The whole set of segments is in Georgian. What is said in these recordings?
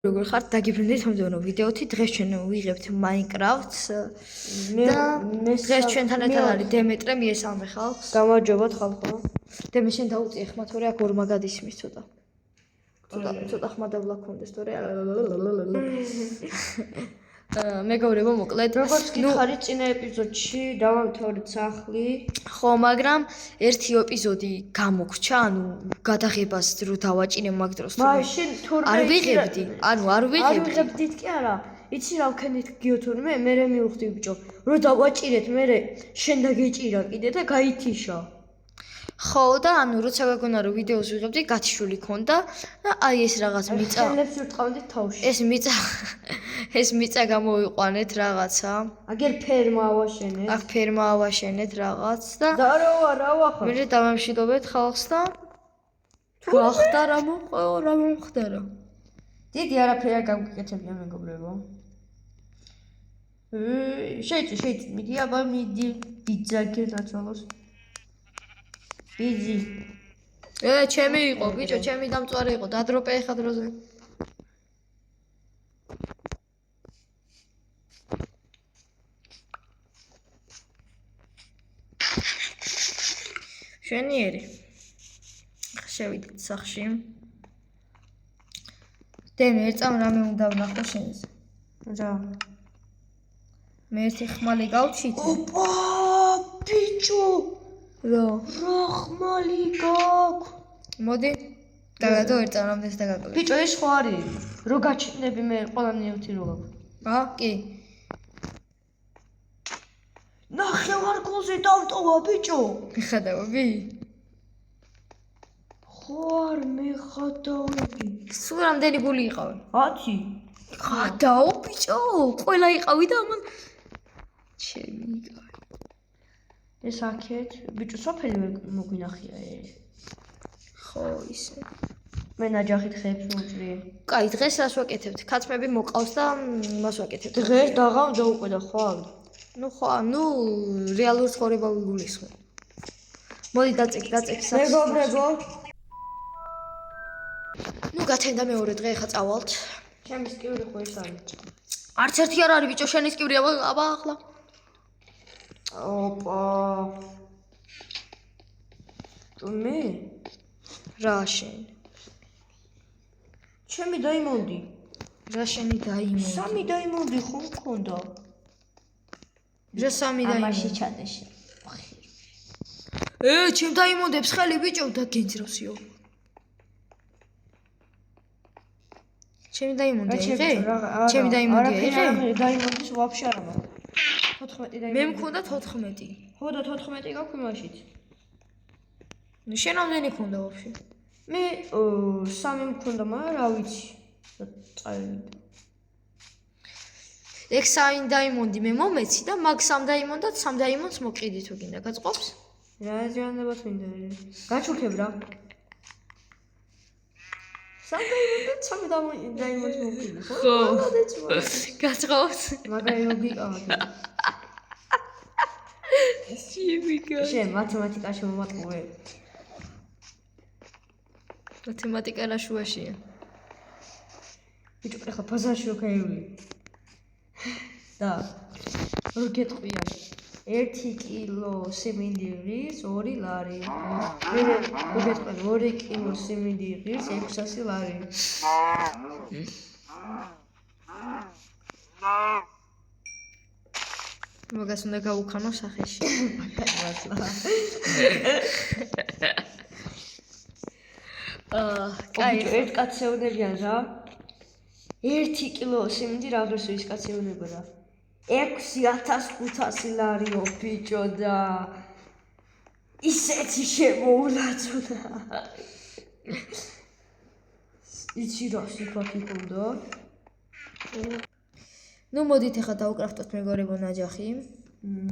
როგორ ხართ დაგიბრუნდით მომდევნო ვიდეოთი დღეს ჩვენ ვიღებთ Minecraft-ს და დღეს ჩვენთან ერთად არის დემეტრე მიესალმე ხალხს გამარჯობათ ხალხო და მე შენ დაუწიე ხმა თორე აქ ორ მაგად ისმის ცოტა ხმა დავლა ქონდეს თორე მეგობრებო მოკლედ როგორც გითხარით წინა ეპიზოდში დავამთავრეთ სახლი ხო მაგრამ ერთი ეპიზოდი გამოგრჩა ანუ გადაღებას რო დავაჭინე მაგ დროს მაშინ თურმე არ ვიღებდი არ ვიღებდით კი არა იცი რა ვქენით გიო თურმე მე მივხვდი ბიჭო რო დავაჭირეთ მე შენ დაგეჭირა კიდე და გაითიშა ხო და ანუ როცა გაგონა რომ ვიდეოს ვიღებდი გათიშული ქონდა და აი ეს რაღაც მიწა ხელებს ვირტყავდით თავში ეს მიწა გამოვიყვანეთ რაღაცა აგერ ფერმა ავაშენეთ აქ ფერმა ავაშენეთ რაღაც და რა ვახარ მე დავამშვიდობეთ ხალხს და გახდა რა მომხდარა დიდი არაფერი არ გამგეკეთებია მეგობრებო შეიწი მიდი აბა მიდი ბიძაგე დაწოლოს ბიძი ჩემი იყო ბიჭო ჩემი დამწვარი იყო დადროპე ხა დროზე შვენიერი შევიდეთ სახში დემე ერწამ რამე უნდა ვნახო შენზე რა მე ერთი ხმალი გავჩით ოპა ბიჭო რა ხმალი გაქვს მოდი დაგადო ერწამ რამდენს დაგაგო ბიჭო ეს ხო არის რო გაჩნდები მე ყველანი ერთი რო გაქვს კი ნახევარგულზე დავტოვა ბიჭო მიხადავები ხო არ მეხადავები სულ რამდენი გული იყავი 10 ხადაო ბიჭო ყველა იყავი და ამან ჩემი ეს აქეთ ბიჭო სოფელი მოგვინახია ხო ისე მე ნაჯახით ხეებს მოჭრიე კაი დღეს რას ვაკეთებთ კაცმები მოყავს და მას ვაკეთებთ დღეს დაღამდა უკვე და ხო ნუ რეალურ ცხოვრება ვიგულისხმე მოდი დაწეკი მეგობრებო ნუ გათენდა მეორე დღე ხა წავალთ ჩემის კივრი ხო ეს არის არც ერთი არ არის ბიჭო შენის კივრი აბა ახლა ოპა მე რა შენ ჩემი დაიმონდი რა შენი დაიმონდი 3 დაიმონდი ხო მქონდა რა 3 დაიმონდი ამაში ჩადეში ჩემ დაიმონდებს ხელი ბიჭო და გენძროსიო ჩემი დაიმონდი იღე ჩემი დაიმონდი იღე დაიმონდის ვაფშე არა მაქვს 14 დაიმონდი მე მქონდა 14 ხო და 14 გაქვს იმაშიც ნუ შენ რამდენი ქონდა ვაფშე მე 3 მქონდა მაგრამ რა ვიცი წავიდა ეგ 3 დაიმონდი მე მომეცი და მაგ 3 დაიმონდად 3 დაიმონდს მოყიდი თუ გინდა გაწყობს რა ჟანდება თუნდა გაჩუქებ რა 3 დაიმონდს მოყიდი ხო გაწყობს მაგარი ლოგიკაა შენ მათემატიკაში მომატყუე მათემატიკა რა შუაშია ბიჭო ახლა ბაზარში ვქაიული და რო გეტყვია 1 კილო სიმინდი ღირს 2 ლარი მე გეტყვი 2 კილო სიმინდი ღირს 600 ლარი მაგას უნდა გავუქანო სახეში კაი ერთ კაცეუნებიან რა 1 კილო სიმინდი რა ღირს ის კაცეუნება რა 6500 ლარიო ბიჭო და ისეთი შემოულაწუნა იცი რა სიფათი ქონდა ნუ მოდით ახლა დავუკრაფტოთ მეგობრებო ნაჯახი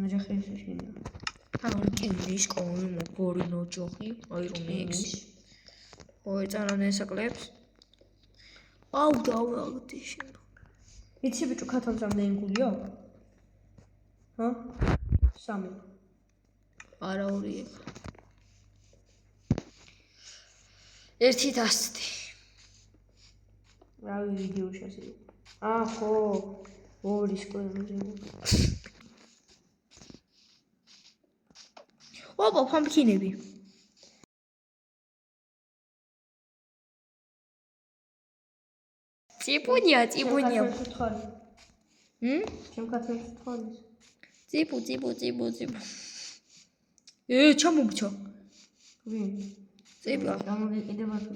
ნაჯახი ესე შეიძლება ანუ კივრის კოლი მოგორი ნოჯახი აი რომ მექს ო ეწარანე საკლებს აუ დავაგდი შენ იცი ბიჭო ქათამს რამდენი გულია ჰა 3 არა 2 ერთი დასდი რავი ვიდეოში ასე. ხო. ორი სკოლაზე. ოპა, ფამფკინები. წიპუნია. ჩემკაცებს თხოვნის. წიპუ. ჩამომგჩა. ვინ? წიპა. გამოგიყიდება თუ.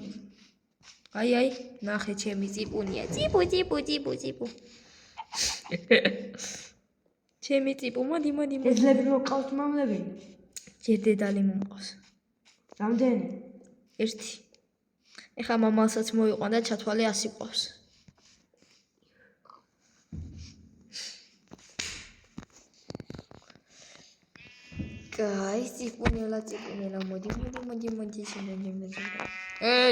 აი, ნახე ჩემი წიპუნია. წიპუ. ჩემი წიპუ, მოდი. ეზლები მოყავთ მამლები? ჯერ დედალი მომყავს. რამდენი? 1. ეხა მამალსაც მოიყვან და ჩათვალე 100 ყავს. კაი, წიპუნელა, მოდი შემდეგი.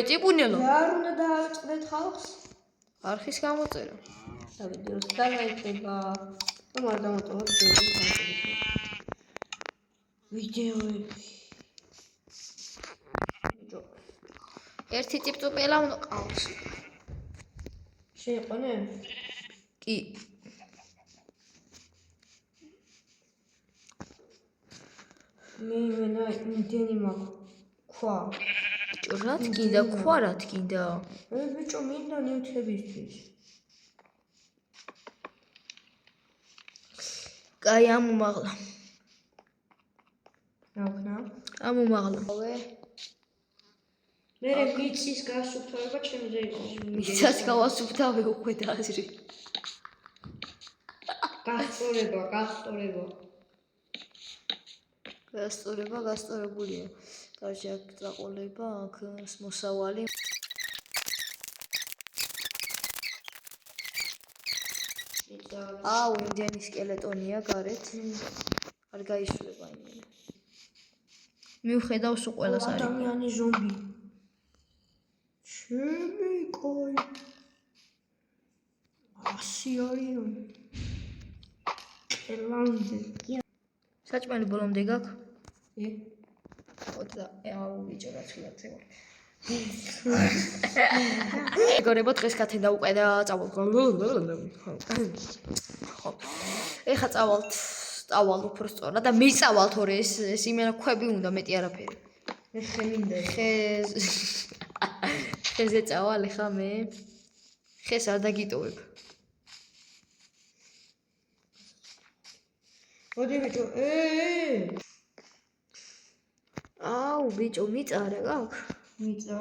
წიპუნელა. რა უნდა დააწყდეთ ხალხს? არხის გამოწერა. ვიდეოს დაიწყება. თუმარ დამოტოვოთ ვიდეოები. ერთი წიპწუპელა უნდა ყავს. შეიყვანე? კი. მენა იმდენი მაქვს. ქვა. ბიჭო, რა თქინდა, ქვა რა თქინდა? ბიჭო, მინდა ნივთებისთვის. კაი, ამომაღლა. ნახნა. ამომაღლა. მე მიწის გასუფთავება ჩემზე იყო. მიწას გავასუფთავე უკვე დააზრი. გასწორებულია. კარში აქ წაყოლება, აქ მოსავალი. აუ, იმდენი სკელეტონია გარეთ. არ გაისვლება იმენა. მიუხედავს უყველას არის. ადამიანი ზომბი. ჩემი კაი. 100 არიან. ელანდე. საჭმელი ბოლომდე გაქვს? აუ, ბიჭო, რა ცუდად ზევა. გორებო დღეს კათენ დაუყე და წავალ. ეხა წავალ უფრო სწორად და მიწავალ თორე ეს იმენა ქვები უნდა მეტი არაფერი. ხე მინდა. ხეზე წავალ ეხა მე. ხეს არ დაგიტოვებ. მოდი ბიჭო. აუ, ბიჭო, მიწა რა გაქვს? მიწა.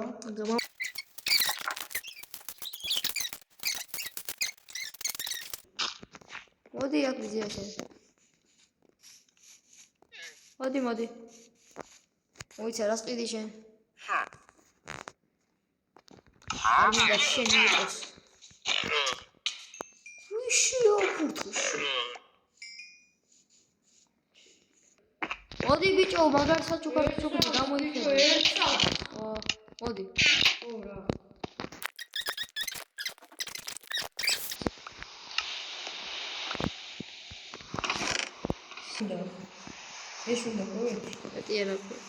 მოდი აქ ვიზიაშენ. მოდი. მოიცა რას ყიდი შენ? არ მინდა შენი იყოს. ვიშია ფუტუში. მოდი ბიჭო, მაგარ საჩუქარს გამოიხედე. მოდი. რა. ეს უნდა ყოველთვის. მეტი არაფერი.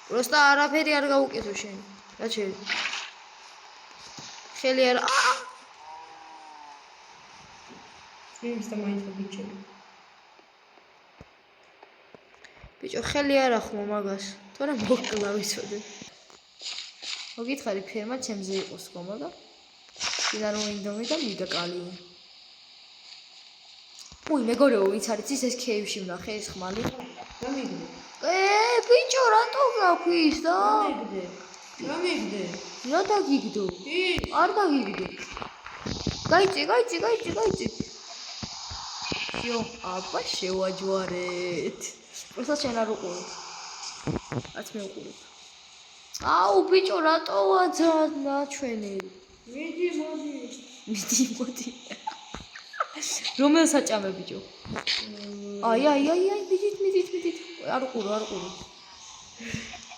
просто არაფერი არ გაუკეთო შენ. რა შეიძლება? ხელი არ ის და მაინც ბიჭები. ბიჭო, ხელი არ ახმო მაგას. თორე მოკლა ვიცოდე. მოგითხარი ფერმა ჩემზე იყოს ხომა და კიდარ მოინდომი და მიდაკალი. უი, მეგარეო, ვინც არის ეს ქეივში ვნახე ეს ხმალი. რა მიგდე? ბიჭო, რატო გაქვს და? რა მიგდე? რა დაგიგდო? არ დაგიგდო. გაიწი. შო, აბა შევაჯვარეთ. просто შენ არ უყურებ. რაც მე უყურებ. აუ, ბიჭო, რატოა ნაჩვენელი? მიდი. რომელ საჭამე ბიჭო? აი, მიდით. არ უყურო.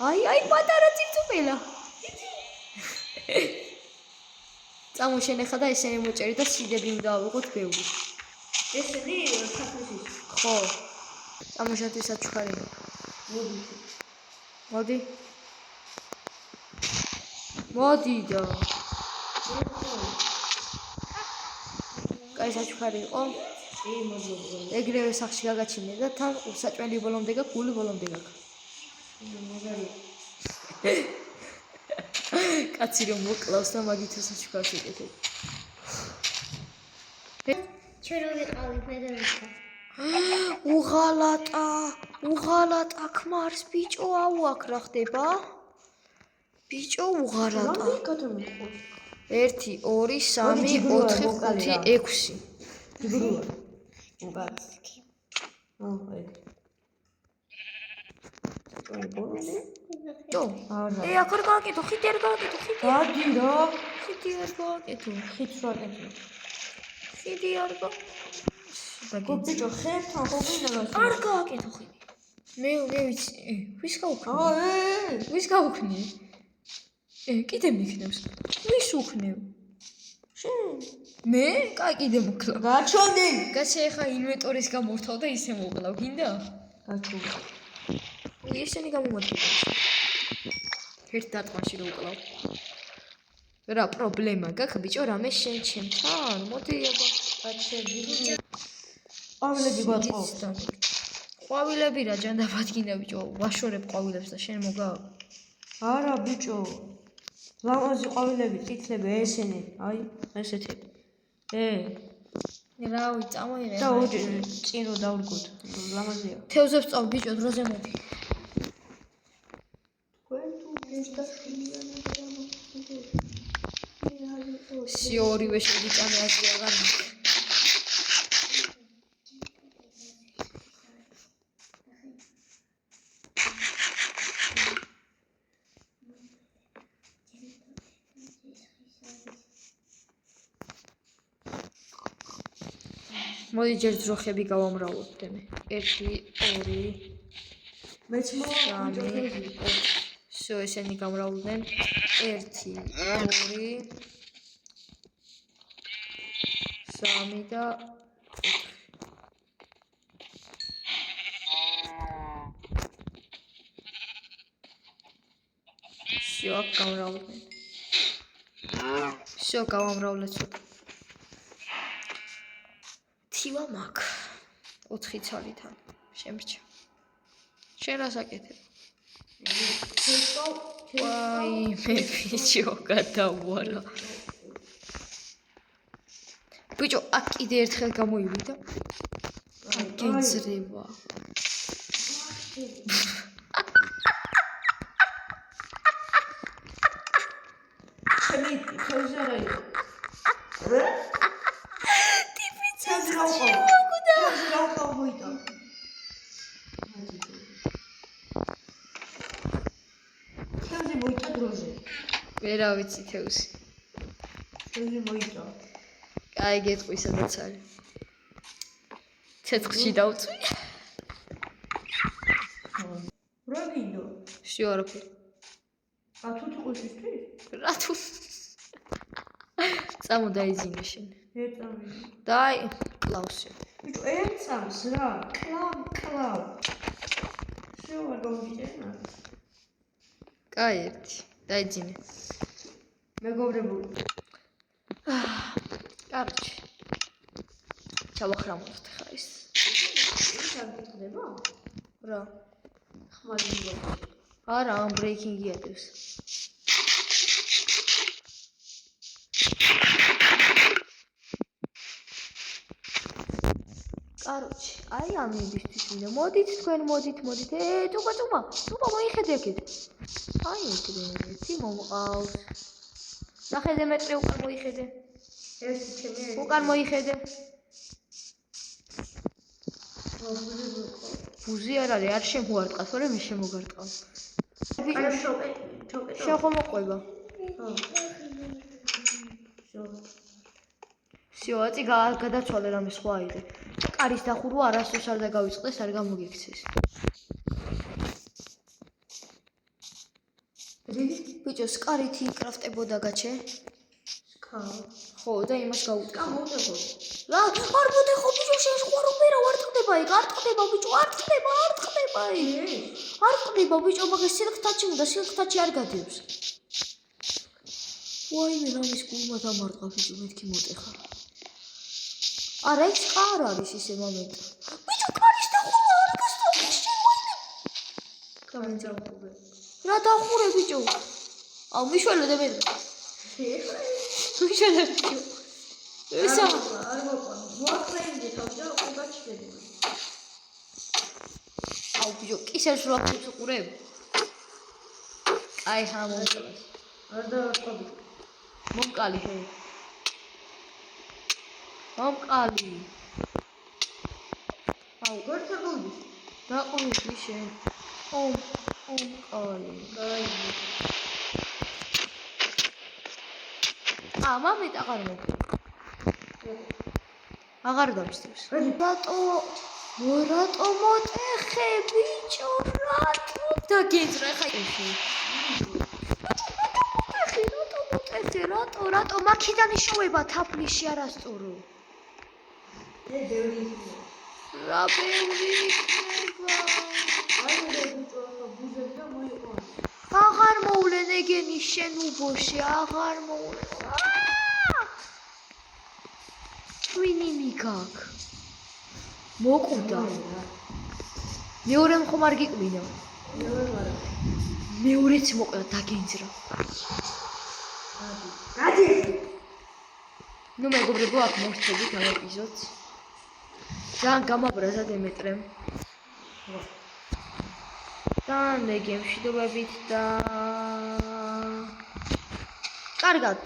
აი, პატარა ციფცუპელა. წამოშენ ახლა და ესენი მოჭერი და სიდები უნდა ავიღოთ ბევრი. ესენი საფრთხის. ხო. წამოშეთ ეს საჩუქარი. მოდი. მოდი და. კაი საჩუქარი იყო. ეგრევე სახში გაგაჩინე და თან საჭმელი ბოლომდე გაქვს, გული ბოლომდე გაქვს. კაცი რომ მოკლავს და მაგით საჩუქარს იკეთებ. ჩვენ რო ვიყავი ფედერიკა. უღალატა ქმარს ბიჭო აუაქ რა ხდება? ბიჭო უღალატა. 1 2 3 4 5 6 ჯგრუა. უკაც. ჯო. აქ არ გააკეთო, ხიდი არ გააკეთო, ხიდი. გადი რა. ხიდი არ გააკეთო. ხიდს ვაკეთე. ხიდი არ გააკეთო. გობიჭო ხერთან გოგინებას. არ გააკეთო ხიდი. მე ვიცი. ვის გაუქნე? ვის გაუქნე? კიდე მიქნევს. ვის უქნევ? შენ. მე? კაი კიდე მოკლა. გაჩვენდი. კაცი ახლა ინვენტორის გამორთავ და ისე მოკლავ, გინდა? გაჩვენდი. ისინი გამომადგენ. ერთ დარტყმაში რო უკლავ. რა პრობლემა გაქვს ბიჭო, რამე შენ ჩემთან? მოდი აბა, გაჩერდი. ყვავილები გვაწყო. ყვავილები რა ჯანდაბად გინდა ბიჭო, ვაშორებ ყვავილებს და შენ მოგა. არა ბიჭო. ლამაზი ყვავილები, წითლები ესენი, აი, ესეთი. რავი, წამოიღე. და წინ რო დავრგოთ. ლამაზია. თევზებს წავ ბიჭო, დროზე მოდი. ორივე შეგიწამე ასე აღარ მოდი ჯერ ძროხები გავამრავლოთ მე 1 2 მეც მოვაჭრე. всё ესენი გამრავლდნენ 1 2 3 და всё გამრავლდნენ всё გავამრავლეთ თივა მაგ 4 ცალითან შემრჩა შენ რას აკეთებ ვაი მე ბიჭო გადავარა ბიჭო აქ კიდე ერთხელ გამოივიდა გენძრევა ჩემი თევზარა იყო ვერა ვიცი თევზი. თევზი მოიწვა. კაი გეტყვი სადაც არის. ცეცხლში დავწვი. რა გინდო? შე არაფერი. თუ თუყუშისთვის? რა თუ? წამო დაიძინე შენ. ერთამი. დაი კლავსი. ბიჭო, ერთს რა? კლავ. შე არ გამიჭერნა? კაი ერთი. დაიძინე. მეგობრებული. კარჩი. ჩავახრამოთ ხა ის. ის არ გიტდება? რა? ხმალია. არა, ამ ბრეიკინგი ატევს. კაროჩი, აი ამისთვის მინდა. მოდით თქვენ, მოდით. წუმა მოიხედე აქეთ. აი ერთი მომყავს. ნახედე მეტრე უკან მოიხედე. ერთი ჩემი. უკან მოიხედე. ბუზი არ არის, არ შემოარტყავს, მაგრამ მე შემოგარტყავ. არა შოკე. შენ ხომ მოყვება? всё, აწი გადაცვალე რამე სხვა იდე. კარის დახურვა არასდროს არ დაგავიწყდეს, არ გამოგიქცეს. ბიჭო, სკარითი კრაფტებოდა გაჩე? ხო, და იმას გაუტყე. მოვდეხო. რა, არ მოდეხო ბიჭო, შენ სხვა რომ ვერა არ ტყდება იქ, არ ტყდება ბიჭო, არ ტყდება იქ. არ ტყდება ბიჭო, მაგას სილქთაჩი უნდა, სილქთაჩი არ გადევს. ვაიმე, რამის გულმა დამარტყა ბიჭო, მეთქი მოტეხა. არა ის არ არის ისე მომენტი. ბიჭო კარის დახურვა არ გასწავლის შემოინე. გამიძახურე. რა დახურე ბიჭო? აუ მიშველე და მე. მიშველე ბიჭო. ესა არ მოყვა. მოაკლენდი თავი და უკაჩდები. აუ ბიჭო კისერს რო აქცევს უყურებ. აი ჰამონკალას. არ დავაწყობი. მომკალი ჰე. მომკალი. აუ გორცა გონდის. დაყოლი შენ. მომკალი. გაიგე. მამით აღარ მოგწევს. აღარ დამსწრებს. რატო მოტეხე ბიჭო რატო დაგეძრა ხა ესე. რატო მაქედან იშოვება თაფლიში არასწორო. ბევრი იქნება. რა ბევრი იქნება. აი მე ბიჭო ახლა ბუზები და მოიყვანე. აღარ მოვლენ ეგენი შენ უბოში, აღარ მოვლენ. ვინი მიგაკ. მოკვდა. მეორემ ხომ არ გიკვლინა. მეორეც მოკვდა დაგენძრა. გადი. ნუ მეგობრებო აქ მოვწევით ამ ეპიზოდს. ძალიან გამაბრაზა დემეტრემ. და ნეგემ შიდობებით და კარგად